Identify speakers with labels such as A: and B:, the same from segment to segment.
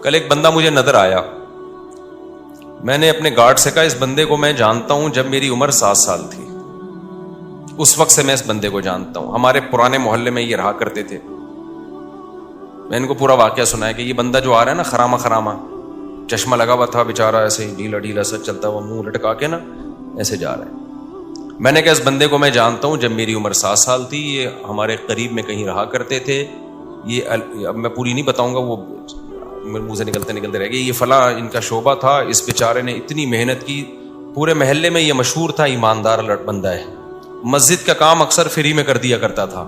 A: کل ایک بندہ مجھے نظر آیا, میں نے اپنے گارڈ سے کہا اس بندے کو میں جانتا ہوں جب میری عمر 7 سال تھی, اس وقت سے میں اس بندے کو جانتا ہوں, ہمارے پرانے محلے میں یہ رہا کرتے تھے. میں ان کو پورا واقعہ سنایا کہ یہ بندہ جو آ رہا ہے نا خراما خراما, چشمہ لگا ہوا تھا بیچارہ, ایسے ہی ڈھیلا ڈھیلا سا چلتا ہوا, منہ لٹکا کے نا ایسے جا رہا ہے. میں نے کہا اس بندے کو میں جانتا ہوں جب میری عمر 7 سال تھی, یہ ہمارے قریب میں کہیں رہا کرتے تھے. یہ اب میں پوری نہیں بتاؤں گا, وہ منہ سے نکلتے نکلتے رہ گئے. یہ فلاں ان کا شعبہ تھا, اس بیچارے نے اتنی محنت کی, پورے محلے میں یہ مشہور تھا ایماندار بندہ ہے, مسجد کا کام اکثر فری میں کر دیا کرتا تھا.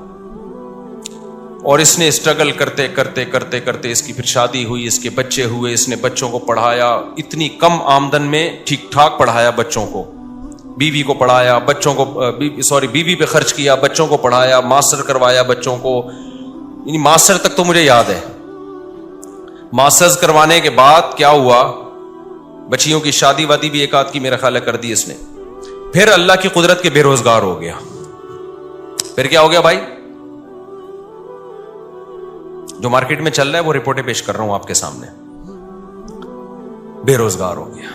A: اور اس نے اسٹرگل کرتے کرتے کرتے کرتے اس کی پھر شادی ہوئی, اس کے بچے ہوئے, اس نے بچوں کو پڑھایا, اتنی کم آمدن میں ٹھیک ٹھاک پڑھایا بچوں کو, بیوی کو پڑھایا, بچوں کو بیوی پہ خرچ کیا, بچوں کو پڑھایا, ماسٹر کروایا بچوں کو. یعنی ماسٹر تک تو مجھے یاد ہے. ماسٹرز کروانے کے بعد کیا ہوا, بچیوں کی شادی وادی بھی ایک آدھ کی میرا خیال ہے کر دی اس نے. پھر اللہ کی قدرت کے بے روزگار ہو گیا. پھر کیا ہو گیا بھائی, جو مارکیٹ میں چل رہا ہے وہ رپورٹیں پیش کر رہا ہوں آپ کے سامنے, بے روزگار ہو گیا.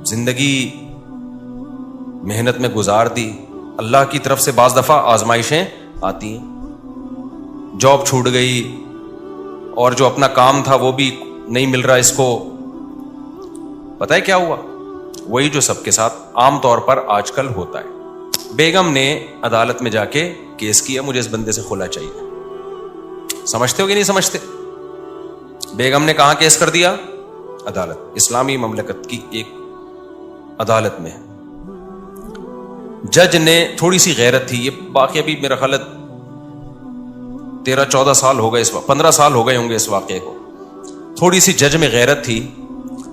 A: زندگی محنت میں گزار دی, اللہ کی طرف سے بعض دفعہ آزمائشیں آتی ہیں, جاب چھوٹ گئی, اور جو اپنا کام تھا وہ بھی نہیں مل رہا اس کو. پتہ ہے کیا ہوا, وہی جو سب کے ساتھ عام طور پر آج کل ہوتا ہے. بیگم نے عدالت میں جا کے کیس کیا, مجھے اس بندے سے خلا چاہیے. سمجھتے ہو کہ نہیں سمجھتے؟ بیگم نے کہاں کیس کر دیا؟ عدالت, اسلامی مملکت کی ایک عدالت میں. جج نے, تھوڑی سی غیرت تھی, یہ واقعہ بھی میرا خیال 13-14 سال ہو گئے, اس وقت 15 سال ہو گئے ہوں گے اس واقعے کو. تھوڑی سی جج میں غیرت تھی.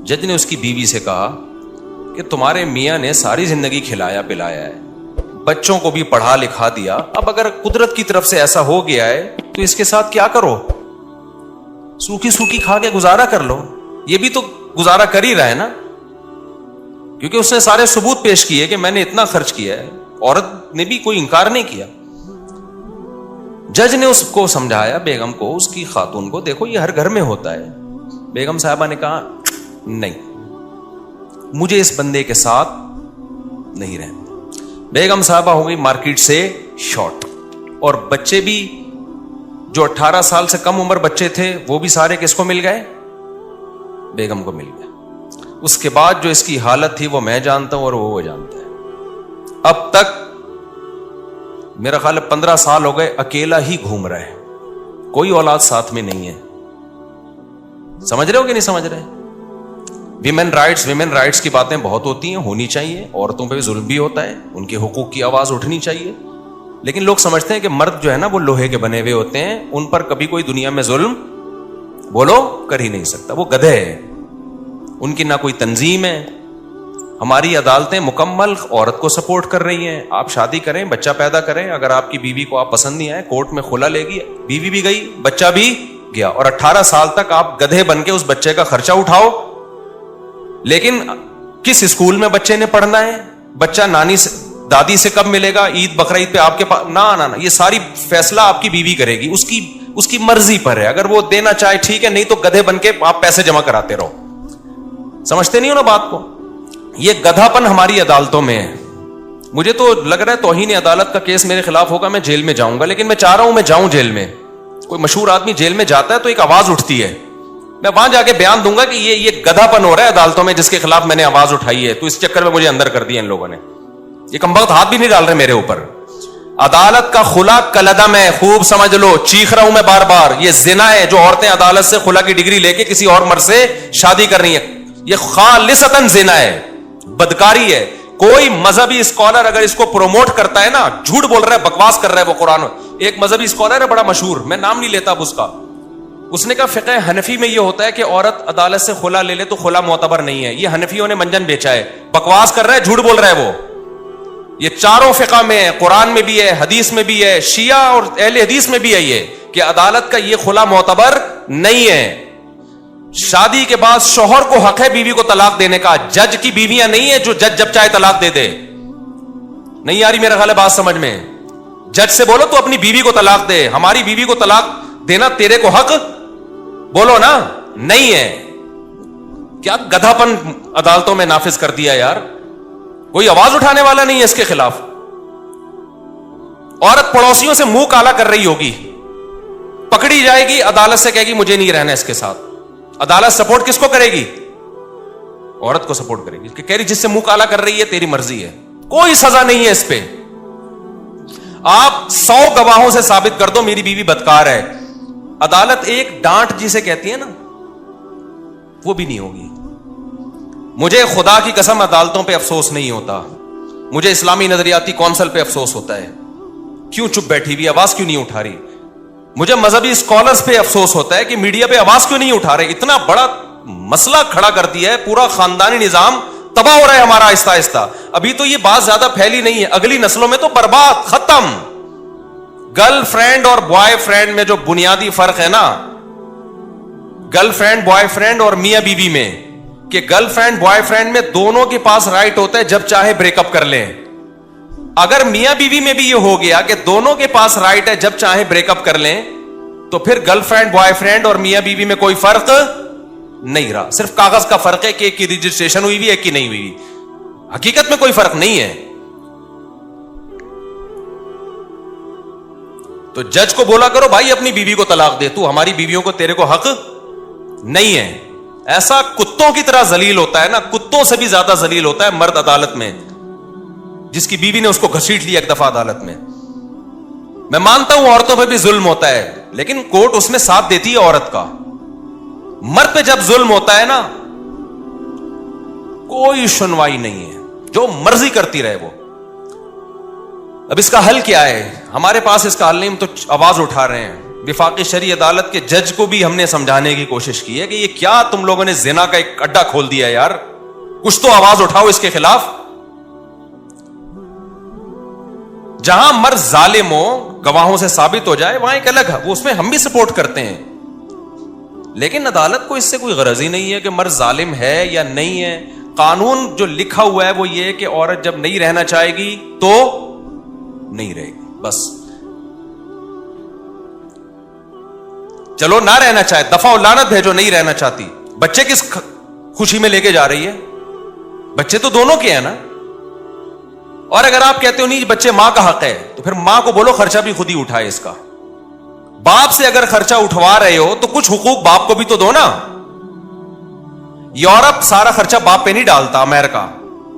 A: جج نے اس کی بیوی سے کہا کہ تمہارے میاں نے ساری زندگی کھلایا پلایا ہے, بچوں کو بھی پڑھا لکھا دیا, اب اگر قدرت کی طرف سے ایسا ہو گیا ہے تو اس کے ساتھ کیا کرو, سوکھی سوکھی کھا کے گزارا کر لو. یہ بھی تو گزارا کر ہی رہا ہے نا, کیونکہ اس نے سارے ثبوت پیش کیے کہ میں نے اتنا خرچ کیا ہے. عورت نے بھی کوئی انکار نہیں کیا. جج نے اس کو سمجھایا, بیگم کو, اس کی خاتون کو, دیکھو یہ ہر گھر میں ہوتا ہے. بیگم صاحبہ نے کہا نہیں, مجھے اس بندے کے ساتھ نہیں رہنا. بیگم صاحبہ ہو گئی مارکیٹ سے شارٹ, اور بچے بھی جو 18 سال سے کم عمر بچے تھے وہ بھی سارے کس کو مل گئے؟ بیگم کو مل گئے. اس کے بعد جو اس کی حالت تھی وہ میں جانتا ہوں اور وہ جانتا ہے. اب تک میرا خیال ہے 15 سال ہو گئے اکیلا ہی گھوم رہا ہے, کوئی اولاد ساتھ میں نہیں ہے. سمجھ رہے ہو کہ نہیں سمجھ رہے؟ ویمن رائٹس کی باتیں بہت ہوتی ہیں, ہونی چاہیے. عورتوں پہ بھی ظلم بھی ہوتا ہے, ان کے حقوق کی آواز اٹھنی چاہیے. لیکن لوگ سمجھتے ہیں کہ مرد جو ہے نا وہ لوہے کے بنے ہوئے ہوتے ہیں, ان پر کبھی کوئی دنیا میں ظلم بولو کر ہی نہیں سکتا. وہ گدھے ہیں, ان کی نہ کوئی تنظیم ہے. ہماری عدالتیں مکمل عورت کو سپورٹ کر رہی ہیں. آپ شادی کریں, بچہ پیدا کریں, اگر آپ کی بیوی کو آپ پسند نہیں آئے, کورٹ میں خلا لے گی, بیوی بھی گئی, بچہ بھی گیا, اور 18 سال تک آپ گدھے بن کے اس بچے کا خرچہ اٹھاؤ. لیکن کس اسکول میں بچے نے پڑھنا ہے, بچہ نانی سے دادی سے کب ملے گا, عید بقرعید پہ آپ کے پاس, نہ یہ ساری فیصلہ آپ کی بیوی کرے گی. اس کی مرضی پر ہے, اگر وہ دینا چاہے ٹھیک ہے, نہیں تو گدھے بن کے آپ پیسے جمع کراتے رہو. سمجھتے نہیں ہو نا بات کو؟ یہ گدھا پن ہماری عدالتوں میں ہے. مجھے تو لگ رہا ہے توہین عدالت کا کیس میرے خلاف ہوگا, میں جیل میں جاؤں گا, لیکن میں چاہ رہا ہوں میں جاؤں جیل میں. کوئی مشہور آدمی جیل میں جاتا ہے تو ایک آواز اٹھتی ہے, میں وہاں جا کے بیان دوں گا کہ یہ گدھا پن ہو رہا ہے عدالتوں میں جس کے خلاف میں نے آواز اٹھائی ہے, تو اس چکر میں مجھے اندر کر دیا ان لوگوں نے. یہ کمبخت ہاتھ بھی نہیں ڈال رہے میرے اوپر. عدالت کا خلا کلعدم ہے, خوب سمجھ لو, چیخ رہا ہوں میں بار بار. یہ زنا ہے جو عورتیں عدالت سے خلا کی ڈگری لے کے کسی اور مرد سے شادی کر رہی ہیں. یہ خالصتاً زنا ہے, بدکاری ہے. کوئی مذہبی اسکالر اگر اس کو پروموٹ کرتا ہے نا, جھوٹ بول رہا ہے, بکواس کر رہا ہے وہ قرآن. ایک مذہبی اسکالر ہے بڑا مشہور, میں نام نہیں لیتا اب اس کا, اس نے کہا فقہ حنفی میں یہ ہوتا ہے کہ عورت عدالت سے خلا لے لے تو خلا معتبر نہیں ہے. یہ حنفیوں نے منجن بیچا ہے, بکواس کر رہا ہے, جھوٹ بول رہا ہے وہ. یہ چاروں فقہ میں ہے, قرآن میں بھی ہے, حدیث میں بھی ہے, شیعہ اور اہل حدیث میں بھی ہے یہ, کہ عدالت کا یہ خلا معتبر نہیں ہے. شادی کے بعد شوہر کو حق ہے بیوی کو طلاق دینے کا, جج کی بیویاں نہیں ہے جو جج جب چاہے طلاق دے دے. نہیں آ رہی میرا خیال ہے بات سمجھ میں؟ جج سے بولو تو اپنی بیوی کو طلاق دے, ہماری بیوی کو طلاق دینا تیرے کو حق بولو نا, نہیں ہے. کیا گدھاپن عدالتوں میں نافذ کر دیا یار, کوئی آواز اٹھانے والا نہیں ہے اس کے خلاف. عورت پڑوسیوں سے منہ کالا کر رہی ہوگی, پکڑی جائے گی, عدالت سے کہے گی مجھے نہیں رہنا اس کے ساتھ. عدالت سپورٹ کس کو کرے گی؟ عورت کو سپورٹ کرے گی, کہ کہہ رہی جس سے منہ کالا کر رہی ہے تیری مرضی ہے, کوئی سزا نہیں ہے اس پہ. آپ 100 گواہوں سے ثابت کر دو میری بیوی بدکار ہے, عدالت ایک ڈانٹ جسے کہتی ہے نا وہ بھی نہیں ہوگی. مجھے خدا کی قسم عدالتوں پہ افسوس نہیں ہوتا, مجھے اسلامی نظریاتی کونسل پہ افسوس ہوتا ہے, کیوں چپ بیٹھی ہوئی, آواز کیوں نہیں اٹھا رہی. مجھے مذہبی اسکالرز پہ افسوس ہوتا ہے کہ میڈیا پہ آواز کیوں نہیں اٹھا رہے. اتنا بڑا مسئلہ کھڑا کر دیا ہے, پورا خاندانی نظام تباہ ہو رہا ہے ہمارا آہستہ آہستہ. ابھی تو یہ بات زیادہ پھیلی نہیں ہے, اگلی نسلوں میں تو برباد, ختم. گرل فرینڈ اور بوائے فرینڈ میں جو بنیادی فرق ہے نا, گرل فرینڈ بوائے فرینڈ اور میاں بیوی میں, کہ گرل فرینڈ بوائے فرینڈ میں دونوں کے پاس رائٹ ہوتا ہے جب چاہے بریک اپ کر لیں. اگر میاں بیوی میں بھی یہ ہو گیا کہ دونوں کے پاس رائٹ ہے جب چاہے بریک اپ کر لیں, تو پھر گرل فرینڈ بوائے فرینڈ اور میاں بیوی میں کوئی فرق نہیں رہا. صرف کاغذ کا فرق ہے کہ ایک کی رجسٹریشن ہوئی ہوئی, ایک کی نہیں ہوئی. حقیقت میں کوئی فرق نہیں ہے. تو جج کو بولا کرو بھائی اپنی بیوی کو طلاق دے, تو ہماری بیویوں کو, تیرے کو حق نہیں ہے. ایسا کتوں کی طرح ذلیل ہوتا ہے نا, کتوں سے بھی زیادہ ذلیل ہوتا ہے مرد عدالت میں, جس کی بیوی نے اس کو گھسیٹ لیا ایک دفعہ عدالت میں. میں مانتا ہوں عورتوں پہ بھی ظلم ہوتا ہے, لیکن کورٹ اس میں ساتھ دیتی ہے عورت کا. مرد پہ جب ظلم ہوتا ہے نا, کوئی سنوائی نہیں ہے, جو مرضی کرتی رہے وہ. اب اس کا حل کیا ہے؟ ہمارے پاس اس کا حل نہیں, ہم تو آواز اٹھا رہے ہیں. وفاقی شرعی عدالت کے جج کو بھی ہم نے سمجھانے کی کوشش کی ہے کہ یہ کیا تم لوگوں نے زنا کا ایک اڈا کھول دیا یار, کچھ تو آواز اٹھاؤ اس کے خلاف. جہاں مرد ظالم ہو, گواہوں سے ثابت ہو جائے, وہاں ایک الگ ہے, وہ اس میں ہم بھی سپورٹ کرتے ہیں. لیکن عدالت کو اس سے کوئی غرض ہی نہیں ہے کہ مرد ظالم ہے یا نہیں ہے. قانون جو لکھا ہوا ہے وہ یہ ہے کہ عورت جب نہیں رہنا چاہے گی تو نہیں رہے گی, بس. چلو نہ رہنا چاہے, دفعہ لعنت بھیجو, نہیں رہنا چاہتی. بچے کس خوشی میں لے کے جا رہی ہے؟ بچے تو دونوں کے ہیں نا. اور اگر آپ کہتے ہو نہیں بچے ماں کا حق ہے, تو پھر ماں کو بولو خرچہ بھی خود ہی اٹھائے اس کا. باپ سے اگر خرچہ اٹھوا رہے ہو تو کچھ حقوق باپ کو بھی تو دو نا. یورپ سارا خرچہ باپ پہ نہیں ڈالتا, امریکہ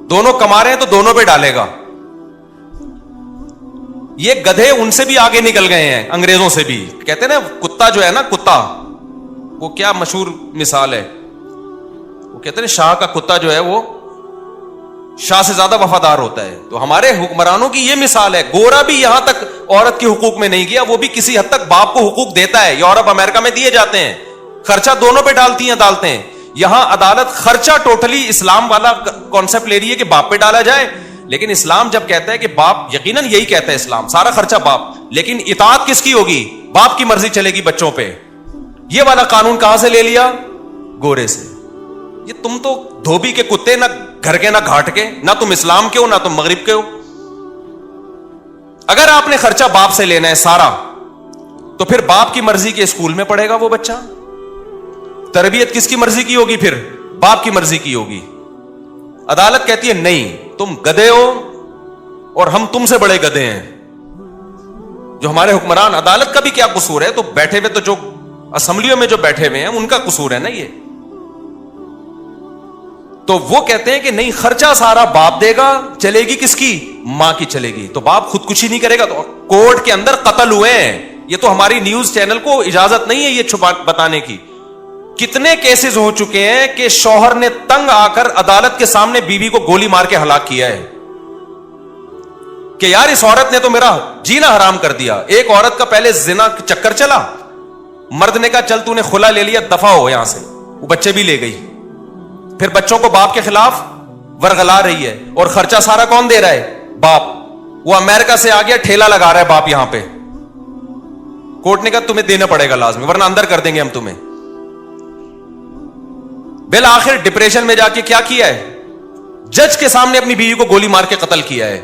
A: دونوں کما رہے ہیں تو دونوں پہ ڈالے گا. یہ گدھے ان سے بھی آگے نکل گئے ہیں, انگریزوں سے بھی. کہتے ہیں نا کتا جو ہے نا, کتا, وہ کیا مشہور مثال ہے, وہ کہتے ہیں شاہ کا کتا جو ہے وہ شاہ سے زیادہ وفادار ہوتا ہے. تو ہمارے حکمرانوں کی یہ مثال ہے. گورا بھی یہاں تک عورت کے حقوق میں نہیں گیا, وہ بھی کسی حد تک باپ کو حقوق دیتا ہے. یورپ امریکہ میں دیے جاتے ہیں, خرچہ دونوں پہ ڈالتی ہیں عدالتیں. یہاں عدالت خرچہ ٹوٹلی اسلام والا کانسیپٹ لے رہی ہے کہ باپ پہ ڈالا جائے. لیکن اسلام جب کہتا ہے کہ باپ, یقیناً یہی کہتا ہے اسلام, سارا خرچہ باپ, لیکن اطاعت کس کی ہوگی؟ باپ کی مرضی چلے گی بچوں پہ. یہ والا قانون کہاں سے لے لیا؟ گورے سے. یہ تم تو دھوبی کے کتے, نہ گھر کے نہ گھاٹ کے, نہ تم اسلام کے ہو نہ تم مغرب کے ہو. اگر آپ نے خرچہ باپ سے لینا ہے سارا, تو پھر باپ کی مرضی کے اسکول میں پڑھے گا وہ بچہ. تربیت کس کی مرضی کی ہوگی؟ پھر باپ کی مرضی کی ہوگی. عدالت کہتی ہے نہیں, تم گدھے ہو اور ہم تم سے بڑے گدھے ہیں. جو ہمارے حکمران, عدالت کا بھی کیا قصور ہے؟ تو بیٹھے ہوئے, تو جو اسمبلیوں میں جو بیٹھے ہوئے ہیں ان کا قصور ہے نا یہ. تو وہ کہتے ہیں کہ نہیں, خرچہ سارا باپ دے گا, چلے گی کس کی؟ ماں کی چلے گی. تو باپ خودکشی نہیں کرے گا. تو کورٹ کے اندر قتل ہوئے ہیں. یہ تو ہماری نیوز چینل کو اجازت نہیں ہے یہ چھپا بتانے کی. کتنے کیسز ہو چکے ہیں کہ شوہر نے تنگ آ کر عدالت کے سامنے بیوی کو گولی مار کے ہلاک کیا ہے کہ یار اس عورت نے تو میرا جینا حرام کر دیا. ایک عورت کا پہلے زنا چکر چلا, مرد نے کہا چل تو نے خلا لے لیا, دفع ہو یہاں سے, وہ بچے بھی لے گئی. پھر بچوں کو باپ کے خلاف ورغلا رہی ہے, اور خرچہ سارا کون دے رہا ہے؟ باپ. وہ امریکہ سے آ گیا, ٹھیلا لگا رہا ہے باپ یہاں پہ. کورٹ نے کہا تمہیں دینا پڑے گا لازمی, ورنہ اندر کر دیں گے ہم تمہیں. بالآخر ڈپریشن میں جا کے کیا کیا ہے؟ جج کے سامنے اپنی بیوی کو گولی مار کے قتل کیا ہے.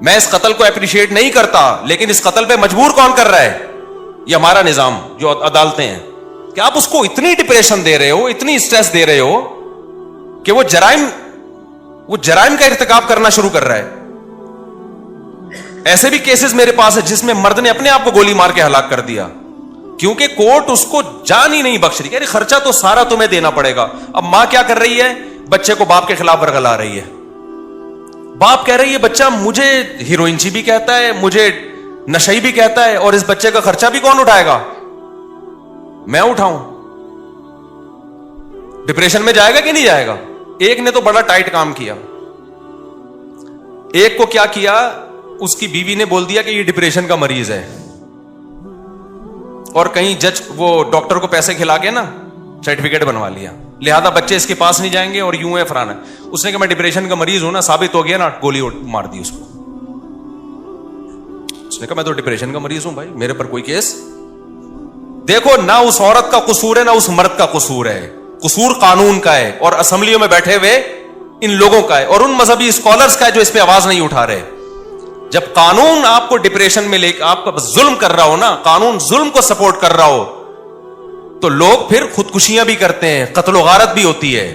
A: میں اس قتل کو اپریشیٹ نہیں کرتا, لیکن اس قتل پہ مجبور کون کر رہا ہے؟ یہ ہمارا نظام, جو عدالتیں ہیں. کہ آپ اس کو اتنی ڈپریشن دے رہے ہو, اتنی اسٹریس دے رہے ہو کہ وہ جرائم کا ارتکاب کرنا شروع کر رہا ہے. ایسے بھی کیسز میرے پاس ہے جس میں مرد نے اپنے آپ کو گولی مار کے ہلاک کر دیا کیونکہ کورٹ اس کو جان ہی نہیں بخش رہی. خرچہ تو سارا تمہیں دینا پڑے گا. اب ماں کیا کر رہی ہے؟ بچے کو باپ کے خلاف ورگلا رہی ہے. باپ کہہ رہی ہے بچہ مجھے ہیروئنچی بھی کہتا ہے, مجھے نشئی بھی کہتا ہے, اور اس بچے کا خرچہ بھی کون اٹھائے گا؟ میں اٹھاؤں. ڈپریشن میں جائے گا کہ نہیں جائے گا؟ ایک نے تو بڑا ٹائٹ کام کیا. ایک کو کیا کیا, اس کی بیوی نے بول دیا کہ یہ ڈپریشن کا مریض ہے, اور کہیں جج وہ ڈاکٹر کو پیسے کھلا کے نا سرٹیفکیٹ بنوا لیا, لہذا بچے اس کے پاس نہیں جائیں گے اور یوں ہے فرانا. اس نے کہا میں ڈپریشن کا مریض ہوں نا, ثابت ہو گیا نا, گولی مار دی اس کو. اس نے کہا میں تو ڈپریشن کا مریض ہوں بھائی, میرے پر کوئی کیس. دیکھو نہ اس عورت کا قصور ہے نہ اس مرد کا قصور ہے, قصور قانون کا ہے اور اسمبلیوں میں بیٹھے ہوئے ان لوگوں کا ہے اور ان مذہبی اسکالرز کا ہے جو اس پہ آواز نہیں اٹھا رہے. جب قانون آپ کو ڈپریشن میں لے کے آپ کا ظلم کر رہا ہو نا, قانون ظلم کو سپورٹ کر رہا ہو, تو لوگ پھر خودکشیاں بھی کرتے ہیں, قتل و غارت بھی ہوتی ہے.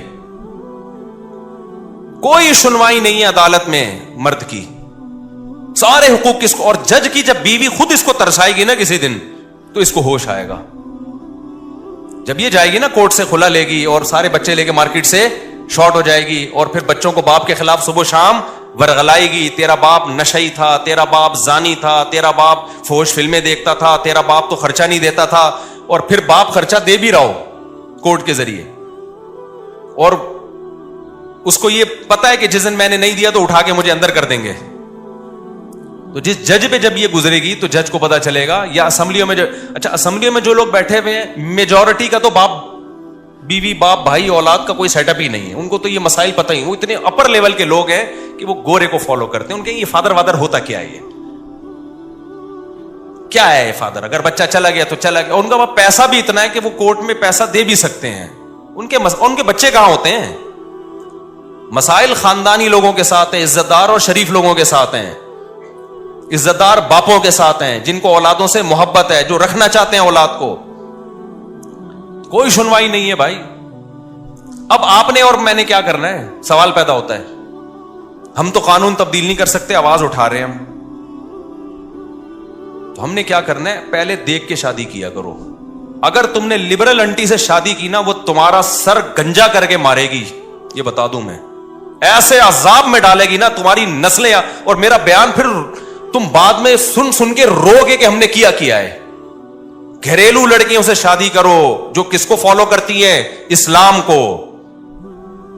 A: کوئی سنوائی نہیں ہے عدالت میں مرد کی, سارے حقوق کس کو. اور جج کی جب بیوی خود اس کو ترسائے گی نا کسی دن, تو اس کو ہوش آئے گا. جب یہ جائے گی نا کورٹ سے کھلا لے گی اور سارے بچے لے کے مارکیٹ سے شارٹ ہو جائے گی, اور پھر بچوں کو باپ کے خلاف صبح شام ورغلائے گی, تیرا باپ نشئی تھا, تیرا باپ زانی تھا, تیرا باپ فحش فلمیں دیکھتا تھا, تیرا باپ تو خرچہ نہیں دیتا تھا, اور پھر باپ خرچہ دے بھی رہا ہو کورٹ کے ذریعے, اور اس کو یہ پتا ہے کہ جس دن میں نے نہیں دیا تو اٹھا کے مجھے اندر کر دیں گے. تو جس جج پہ جب یہ گزرے گی تو جج کو پتا چلے گا. یا اسمبلیوں میں اچھا اسمبلیوں میں جو لوگ بیٹھے ہوئے ہیں, میجورٹی کا تو باپ بیوی باپ بھائی اولاد کا کوئی سیٹ اپ ہی نہیں ہے. ان کو تو یہ مسائل پتہ ہی, وہ اتنے اپر لیول کے لوگ ہیں کہ وہ گورے کو فالو کرتے ہیں. ان کے یہ فادر وادر ہوتا کیا ہے, یہ کیا ہے فادر؟ اگر بچہ چلا گیا تو چلا گیا. ان کا پیسہ بھی اتنا ہے کہ وہ کورٹ میں پیسہ دے بھی سکتے ہیں. ان کے بچے کہاں ہوتے ہیں؟ مسائل خاندانی لوگوں کے ساتھ ہیں, عزت دار اور شریف لوگوں کے ساتھ ہیں, عزت دار باپوں کے ساتھ ہیں جن کو اولادوں سے محبت ہے, جو رکھنا چاہتے ہیں اولاد کو. کوئی سنوائی نہیں ہے بھائی. اب آپ نے اور میں نے کیا کرنا ہے؟ سوال پیدا ہوتا ہے. ہم تو قانون تبدیل نہیں کر سکتے, آواز اٹھا رہے ہیں ہم, تو ہم نے کیا کرنا ہے؟ پہلے دیکھ کے شادی کیا کرو. اگر تم نے لبرل انٹی سے شادی کی نا, وہ تمہارا سر گنجا کر کے مارے گی, یہ بتا دوں میں. ایسے عذاب میں ڈالے گی نا تمہاری نسلیں, اور میرا بیان پھر تم بعد میں سن سن کے رو گے کہ ہم نے کیا ہے. گھریلو لڑکیوں سے شادی کرو جو کس کو فالو کرتی ہیں؟ اسلام کو.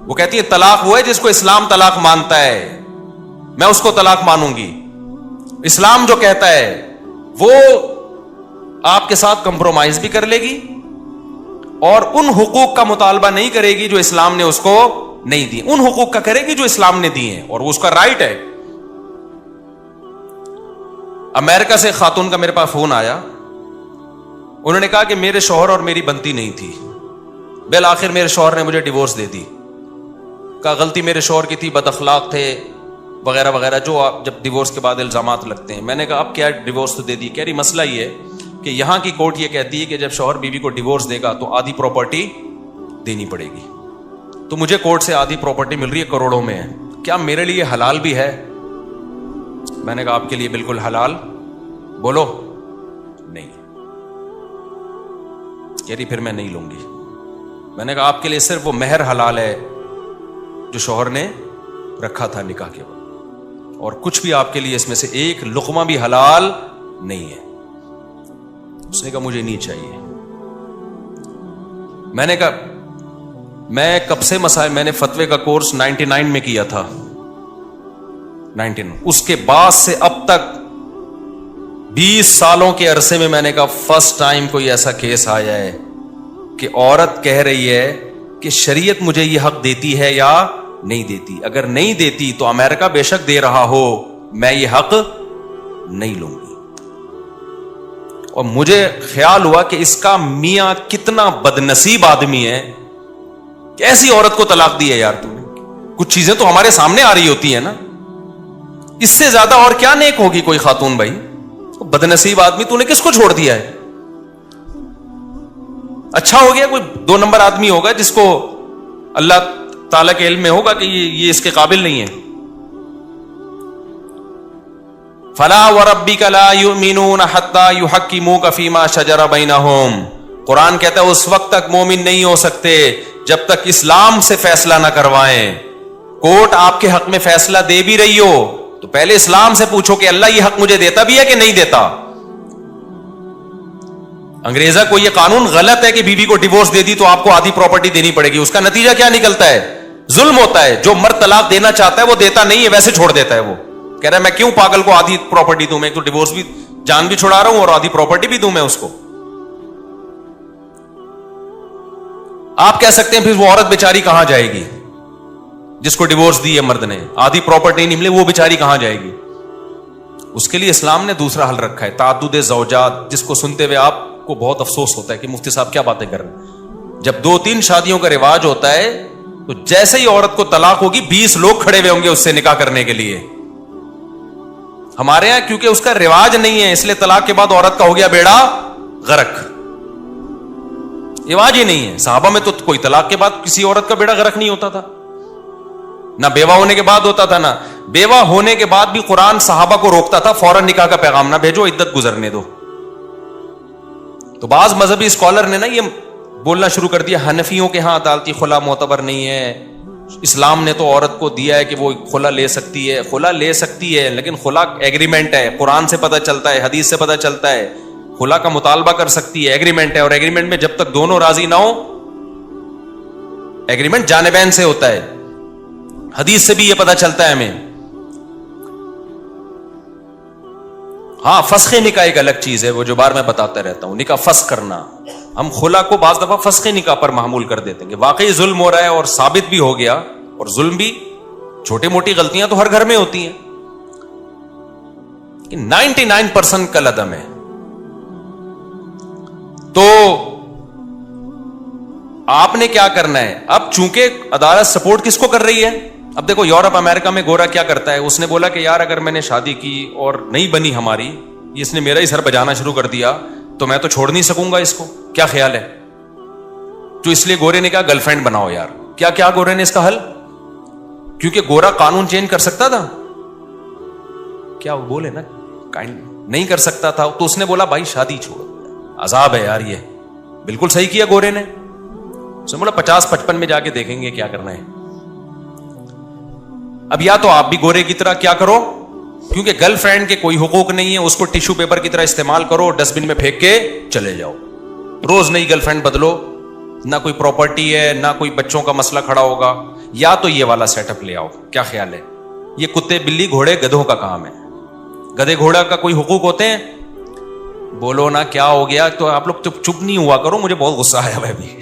A: وہ کہتی ہے طلاق وہ ہے جس کو اسلام طلاق مانتا ہے, میں اس کو طلاق مانوں گی. اسلام جو کہتا ہے وہ آپ کے ساتھ کمپرومائز بھی کر لے گی اور ان حقوق کا مطالبہ نہیں کرے گی جو اسلام نے اس کو نہیں دی, ان حقوق کا کرے گی جو اسلام نے دی ہیں, اور وہ اس کا رائٹ ہے. امریکہ سے خاتون کا میرے پاس فون آیا, انہوں نے کہا کہ میرے شوہر اور میری بنتی نہیں تھی, بالآخر میرے شوہر نے مجھے ڈیورس دے دی. کہا غلطی میرے شوہر کی تھی, بد اخلاق تھے وغیرہ وغیرہ, جو جب ڈیورس کے بعد الزامات لگتے ہیں. میں نے کہا اب کیا ڈیورس تو دے دی. کہہ رہی مسئلہ یہ ہے کہ یہاں کی کورٹ یہ کہتی ہے کہ جب شوہر بیوی کو ڈیورس دے گا تو آدھی پراپرٹی دینی پڑے گی. تو مجھے کورٹ سے آدھی پراپرٹی مل رہی ہے, کروڑوں میں ہے. کیا میرے لیے حلال بھی ہے؟ میں نے کہا آپ کے لیے بالکل حلال. بولو نہیں. کہہ رہی پھر میں نہیں لوں گی. میں نے کہا آپ کے لیے صرف وہ مہر حلال ہے جو شوہر نے رکھا تھا نکاح کے وقت, اور کچھ بھی آپ کے لیے اس میں سے ایک لقمہ بھی حلال نہیں ہے. اس نے کہا مجھے نہیں چاہیے. میں نے کہا میں کب سے مسائل, میں نے فتوے کا کورس 99 میں کیا تھا, 19. اس کے بعد سے اب تک 20 سالوں کے عرصے میں نے کہا فرسٹ ٹائم کوئی ایسا کیس آیا ہے کہ عورت کہہ رہی ہے کہ شریعت مجھے یہ حق دیتی ہے یا نہیں دیتی. اگر نہیں دیتی تو امریکہ بے شک دے رہا ہو, میں یہ حق نہیں لوں گی. اور مجھے خیال ہوا کہ اس کا میاں کتنا بدنصیب آدمی ہے کہ ایسی عورت کو طلاق دی ہے. یار تم نے, کچھ چیزیں تو ہمارے سامنے آ رہی ہوتی ہیں نا, اس سے زیادہ اور کیا نیک ہوگی کوئی خاتون بھائی؟ بدنصیب آدمی, تو نے کس کو چھوڑ دیا ہے؟ اچھا ہو گیا کوئی 2 نمبر آدمی ہوگا جس کو اللہ تعالیٰ کے علم میں ہوگا کہ یہ اس کے قابل نہیں ہے. فلا وربک لا یؤمنون حتی یحکموک فیما شجر بینہم. قرآن کہتا ہے اس وقت تک مومن نہیں ہو سکتے جب تک اسلام سے فیصلہ نہ کروائیں. کورٹ آپ کے حق میں فیصلہ دے بھی رہی ہو تو پہلے اسلام سے پوچھو کہ اللہ یہ حق مجھے دیتا بھی ہے کہ نہیں دیتا. انگریزا کو یہ قانون غلط ہے کہ بیوی کو ڈیورس دے دی تو آپ کو آدھی پراپرٹی دینی پڑے گی. اس کا نتیجہ کیا نکلتا ہے؟ ظلم ہوتا ہے. جو مرد طلاق دینا چاہتا ہے وہ دیتا نہیں ہے, ویسے چھوڑ دیتا ہے. وہ کہہ رہا ہے میں کیوں پاگل کو آدھی پراپرٹی دوں, میں تو ڈیورس بھی جان بھی چھڑا رہا ہوں اور آدھی پراپرٹی بھی دوں میں اس کو. آپ کہہ سکتے ہیں پھر وہ عورت بیچاری کہاں جائے گی جس کو ڈیورس دی ہے مرد نے, آدھی پراپرٹی نہیں ملے, وہ بیچاری کہاں جائے گی؟ اس کے لیے اسلام نے دوسرا حل رکھا ہے, تعدد زوجات, جس کو سنتے ہوئے آپ کو بہت افسوس ہوتا ہے کہ مفتی صاحب کیا باتیں کر رہے ہیں. جب 2-3 شادیوں کا رواج ہوتا ہے تو جیسے ہی عورت کو طلاق ہوگی 20 لوگ کھڑے ہوئے ہوں گے اس سے نکاح کرنے کے لیے. ہمارے یہاں کیونکہ اس کا رواج نہیں ہے اس لیے طلاق کے بعد عورت کا ہو گیا بیڑا غرق. رواج ہی نہیں ہے. صحابہ میں تو کوئی طلاق کے بعد کسی عورت کا بیڑا غرق نہیں ہوتا تھا, نہ بیوہ ہونے کے بعد ہوتا تھا, نہ بیوہ ہونے کے بعد بھی قرآن صحابہ کو روکتا تھا فوراً نکاح کا پیغام نہ بھیجو, عدت گزرنے دو. تو بعض مذہبی اسکالر نے نا یہ بولنا شروع کر دیا حنفیوں کے ہاں عدالتی خلا معتبر نہیں ہے, اسلام نے تو عورت کو دیا ہے کہ وہ خلا لے سکتی ہے. خلا لے سکتی ہے لیکن خلا ایگریمنٹ ہے, قرآن سے پتہ چلتا ہے, حدیث سے پتہ چلتا ہے. خلا کا مطالبہ کر سکتی ہے, ایگریمنٹ ہے, اور ایگریمنٹ میں جب تک دونوں راضی نہ ہو, ایگریمنٹ جانبین سے ہوتا ہے. حدیث سے بھی یہ پتہ چلتا ہے ہمیں. ہاں فسخ نکاح ایک الگ چیز ہے, وہ جو بار میں بتاتا رہتا ہوں, نکاح فسخ کرنا. ہم خلا کو بعض دفعہ فسخ نکاح پر معمول کر دیتے ہیں کہ واقعی ظلم ہو رہا ہے اور ثابت بھی ہو گیا, اور ظلم بھی, چھوٹی موٹی غلطیاں تو ہر گھر میں ہوتی ہیں, 99% کل عدم ہے. تو آپ نے کیا کرنا ہے اب, چونکہ عدالت سپورٹ کس کو کر رہی ہے. اب دیکھو یورپ امریکہ میں گورا کیا کرتا ہے, اس نے بولا کہ یار اگر میں نے شادی کی اور نہیں بنی ہماری, اس نے میرا ہی سر بجانا شروع کر دیا تو میں تو چھوڑ نہیں سکوں گا اس کو. کیا خیال ہے؟ تو اس لیے گورے نے کہا گرل فرینڈ بناؤ یار. کیا گورے نے اس کا حل, کیونکہ گورا قانون چینج کر سکتا تھا, کیا وہ بولے نا نہیں کر سکتا تھا, تو اس نے بولا بھائی شادی چھوڑ, عذاب ہے یار. یہ بالکل صحیح کیا گورے نے. اس نے بولا 50-55 میں جا کے دیکھیں گے کیا کرنا ہے. اب یا تو آپ بھی گورے کی طرح کیا کرو, کیونکہ گرل فرینڈ کے کوئی حقوق نہیں ہے, اس کو ٹیشو پیپر کی طرح استعمال کرو, ڈسٹ بن میں پھینک کے چلے جاؤ. روز نئی گرل فرینڈ بدلو, نہ کوئی پراپرٹی ہے نہ کوئی بچوں کا مسئلہ کھڑا ہوگا. یا تو یہ والا سیٹ اپ لے آؤ. کیا خیال ہے؟ یہ کتے بلی گھوڑے گدھوں کا کام ہے. گدھے گھوڑا کا کوئی حقوق ہوتے ہیں؟ بولو نا کیا ہو گیا. تو آپ لوگ چپ نہیں ہوا کرو, مجھے بہت غصہ آیا ہے ابھی.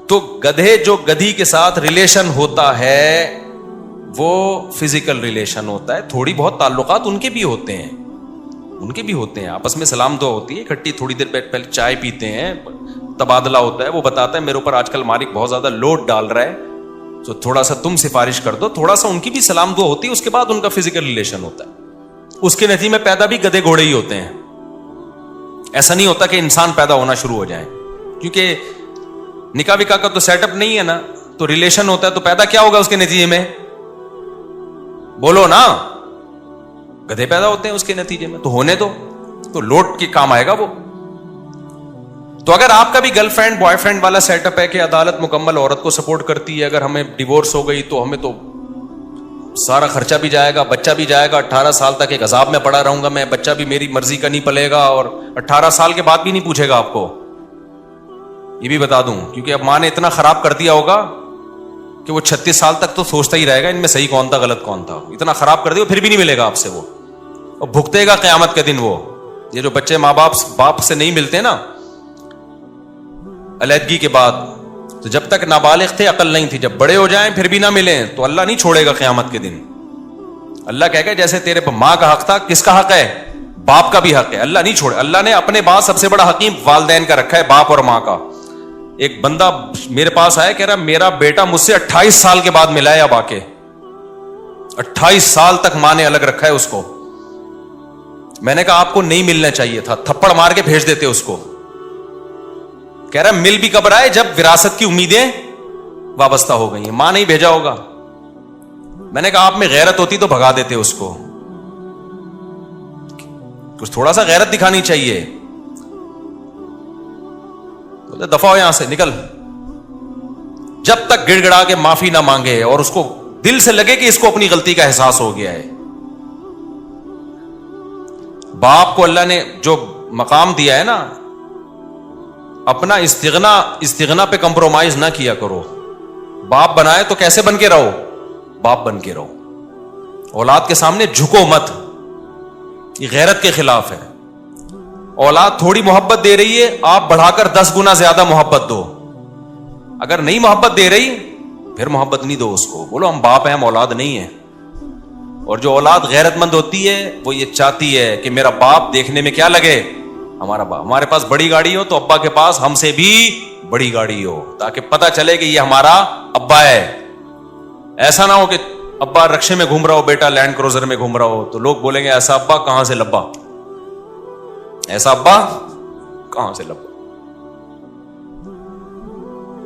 A: تو گدھے جو گدھی کے ساتھ ریلیشن ہوتا ہے وہ فزیکل ریلیشن ہوتا ہے. تھوڑی بہت تعلقات ان کے بھی ہوتے ہیں, آپس میں سلام دعا ہوتی ہے, اکٹھی تھوڑی دیر پہلے چائے پیتے ہیں, تبادلہ ہوتا ہے. وہ بتاتا ہے میرے اوپر آج کل مالک بہت زیادہ لوڈ ڈال رہا ہے تو تھوڑا سا تم سفارش کر دو. تھوڑا سا ان کی بھی سلام دعا ہوتی ہے, اس کے بعد ان کا فزیکل ریلیشن ہوتا ہے. اس کے نتیجے میں پیدا بھی گدھے گھوڑے ہی ہوتے ہیں. ایسا نہیں ہوتا کہ انسان پیدا ہونا شروع ہو جائے, کیونکہ نکاح وکاح کا تو سیٹ اپ نہیں ہے نا, تو ریلیشن ہوتا ہے. تو پیدا کیا ہوگا اس کے نتیجے میں؟ بولو نا, گدھے پیدا ہوتے ہیں اس کے نتیجے میں. تو ہونے دو, تو لوٹ کے کام آئے گا وہ. تو اگر آپ کا بھی گرل فرینڈ بوائے فرینڈ والا سیٹ اپ ہے کہ عدالت مکمل عورت کو سپورٹ کرتی ہے, اگر ہمیں ڈیورس ہو گئی تو ہمیں تو سارا خرچہ بھی جائے گا, بچہ بھی جائے گا, 18 سال تک ایک عذاب میں پڑا رہوں گا میں, بچہ بھی میری مرضی کا نہیں پلے گا, اور 18 سال کے بعد بھی نہیں پوچھے گا آپ کو. یہ بھی بتا دوں, کیونکہ اب ماں نے اتنا خراب کر دیا ہوگا کہ وہ 36 سال تک تو سوچتا ہی رہے گا ان میں صحیح کون تھا غلط کون تھا. اتنا خراب کر دیا پھر بھی نہیں ملے گا آپ سے وہ, اور بھگتے گا قیامت کے دن وہ. یہ جو بچے ماں باپ سے نہیں ملتے نا علیحدگی کے بعد, تو جب تک نابالغ تھے عقل نہیں تھی, جب بڑے ہو جائیں پھر بھی نہ ملیں تو اللہ نہیں چھوڑے گا قیامت کے دن. اللہ کہے گا جیسے تیرے ماں کا حق تھا, کس کا حق ہے؟ باپ کا بھی حق ہے. اللہ نہیں چھوڑے. اللہ نے اپنے بعد سب سے بڑا حکیم والدین کا رکھا ہے, باپ اور ماں کا. ایک بندہ میرے پاس آیا, کہہ رہا میرا بیٹا مجھ سے 28 سال کے بعد ملا ہے اب آ کے. 28 سال تک ماں نے الگ رکھا ہے اس کو. میں نے کہا آپ کو نہیں ملنا چاہیے تھا, تھپڑ مار کے بھیج دیتے اس کو. کہہ رہا مل بھی کب رہا ہے جب وراثت کی امیدیں وابستہ ہو گئی ہیں, ماں نہیں بھیجا ہوگا. میں نے کہا آپ میں غیرت ہوتی تو بھگا دیتے اس کو, کچھ تھوڑا سا غیرت دکھانی چاہیے. بولے دفع ہو یہاں سے, نکل. جب تک گڑ گڑا کے معافی نہ مانگے اور اس کو دل سے لگے کہ اس کو اپنی غلطی کا احساس ہو گیا ہے. باپ کو اللہ نے جو مقام دیا ہے نا, اپنا استغنا پہ کمپرومائز نہ کیا کرو. باپ بنائے تو کیسے بن کے رہو, باپ بن کے رہو. اولاد کے سامنے جھکو مت, یہ غیرت کے خلاف ہے. اولاد تھوڑی محبت دے رہی ہے, آپ بڑھا کر 10 گنا زیادہ محبت دو. اگر نہیں محبت دے رہی پھر محبت نہیں دو اس کو, بولو ہم باپ ہیں, ہم اولاد نہیں ہیں. اور جو اولاد غیرت مند ہوتی ہے وہ یہ چاہتی ہے کہ میرا باپ دیکھنے میں کیا لگے, ہمارا باپ. ہمارے پاس بڑی گاڑی ہو تو ابا کے پاس ہم سے بھی بڑی گاڑی ہو, تاکہ پتا چلے کہ یہ ہمارا ابا ہے. ایسا نہ ہو کہ ابا رکشے میں گھوم رہا ہو, بیٹا لینڈ کروزر میں گھوم رہا ہو, تو لوگ بولیں گے ایسا ابا کہاں سے لبا, ایسا ابا کہاں سے لبا.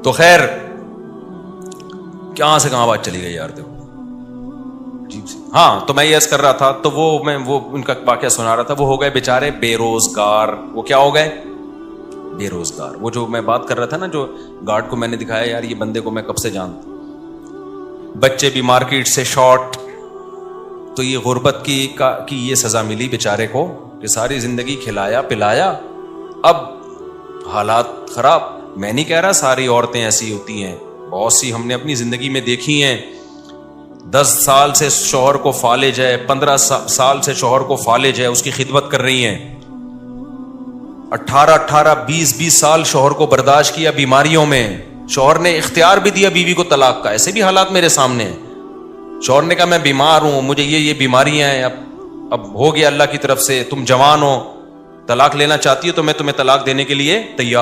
A: تو خیر کہاں سے کہاں بات چلی گئی یار, دیکھو. ہاں تو میں یہ عرض کر رہا تھا, تو وہ ان کا واقعہ سنا رہا تھا. وہ ہو گئے بیچارے بے روزگار. وہ کیا ہو گئے, بے روزگار. وہ جو میں بات کر رہا تھا نا, جو گارڈ کو میں نے دکھایا, یار یہ بندے کو میں کب سے جانتا. بچے بھی مارکیٹ سے شارٹ. تو یہ غربت کی یہ سزا ملی بیچارے کو کہ ساری زندگی کھلایا پلایا, اب حالات خراب. میں نہیں کہہ رہا ساری عورتیں ایسی ہوتی ہیں, بہت سی ہم نے اپنی زندگی میں دیکھی ہیں. 10 سال سے شوہر کو فالج ہے, 15 سال سے شوہر کو فالج ہے, اس کی خدمت کر رہی ہیں. 18 20 سال شوہر کو برداشت کیا بیماریوں میں. شوہر نے اختیار بھی دیا بیوی کو طلاق کا. ایسے بھی حالات میرے سامنے ہیں. شوہر نے کہا میں بیمار ہوں, مجھے یہ بیماریاں ہیں, اب ہو گیا اللہ کی طرف سے, تم جوان ہو, طلاق لینا چاہتی ہو تو میں تمہیں طلاق دینے کے لیے تیار